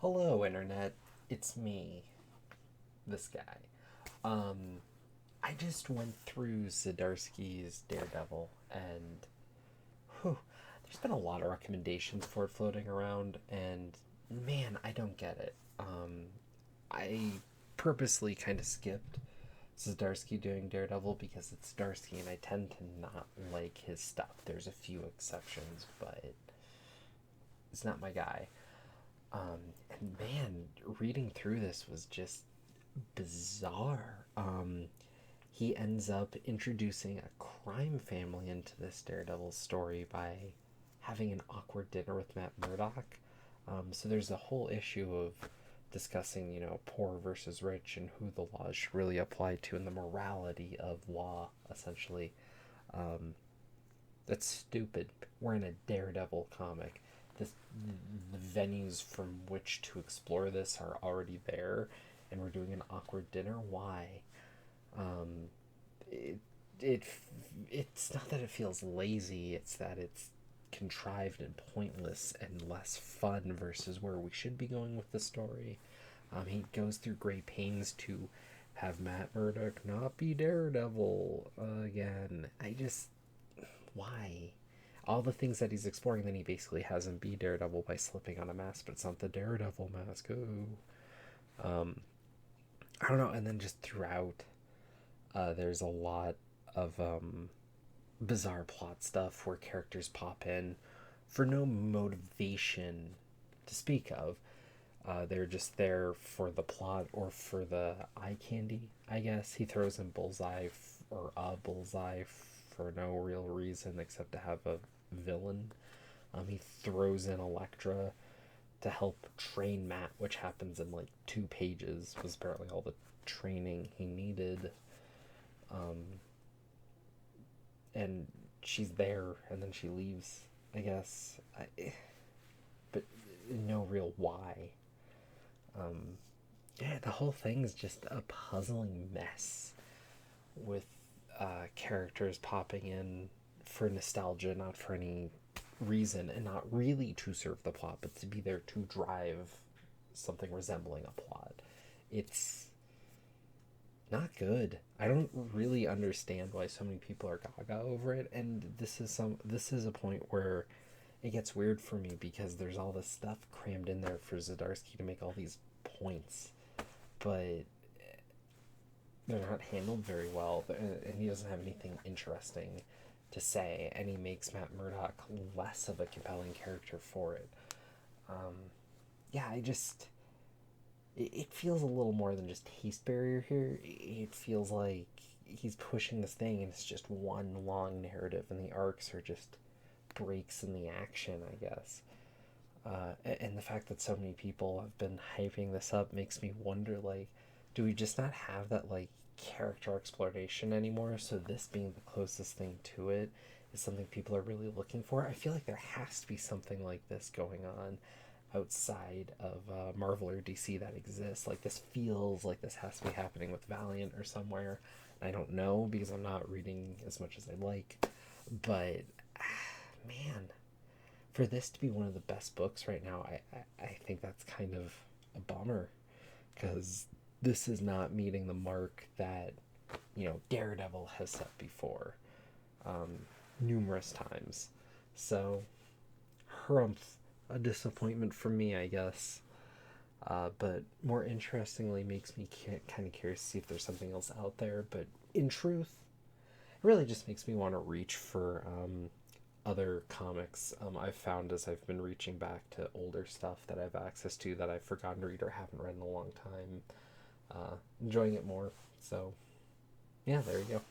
Hello, Internet. It's me, this guy. Um, I just went through Zadarsky's Daredevil, and whew, there's been a lot of recommendations for it floating around, and man, I don't get it. I purposely kind of skipped Zadarsky doing Daredevil because it's Zdarsky, and I tend to not like his stuff. There's a few exceptions, but it's not my guy. And man, reading through this was just bizarre. He ends up introducing a crime family into this Daredevil story by having an awkward dinner with Matt Murdock. So there's a whole issue of discussing, poor versus rich and who the laws should really apply to and the morality of law, essentially. Um, that's stupid. We're in a Daredevil comic. This, the venues from which to explore this are already there, and we're doing an awkward dinner. Why? Um, it, it it's not that it feels lazy. It's that it's contrived and pointless and less fun versus where we should be going with the story. He goes through great pains to have Matt Murdock not be Daredevil again. Why? All the things that he's exploring, then he basically has him be Daredevil by slipping on a mask, but it's not the Daredevil mask. Ooh. I don't know. And then just throughout, there's a lot of bizarre plot stuff where characters pop in for no motivation to speak of. They're just there for the plot or for the eye candy, I guess. He throws in or a Bullseye for no real reason except to have a villain. He throws in Elektra to help train Matt, which happens in like 2 pages, was apparently all the training he needed. Um, and she's there, and then she leaves, I guess. But no real why. Um, yeah, the whole thing's just a puzzling mess with characters popping in for nostalgia, not for any reason, and not really to serve the plot, but to be there to drive something resembling a plot. It's not good. I don't really understand why so many people are gaga over it, and this is a point where it gets weird for me because there's all this stuff crammed in there for Zadarsky to make all these points, but they're not handled very well, and he doesn't have anything interesting to say, and he makes Matt Murdock less of a compelling character for it. Um, yeah, it feels a little more than just taste barrier here. It feels like he's pushing this thing, and it's just one long narrative, and the arcs are just breaks in the action, I guess. And the fact that so many people have been hyping this up makes me wonder, like, do we just not have that, like, character exploration anymore? So this being the closest thing to it is something people are really looking for. I feel like there has to be something like this going on outside of Marvel or DC that exists. Like, this feels like this has to be happening with Valiant or somewhere. I don't know because I'm not reading as much as I'd like, but man, for this to be one of the best books right now, I think that's kind of a bummer because this is not meeting the mark that, Daredevil has set before um, numerous times. So, harumph, a disappointment for me, I guess. But more interestingly, makes me kind of curious to see if there's something else out there. But in truth, it really just makes me want to reach for other comics I've found as I've been reaching back to older stuff that I have access to that I've forgotten to read or haven't read in a long time. Enjoying it more. So, yeah, there you go.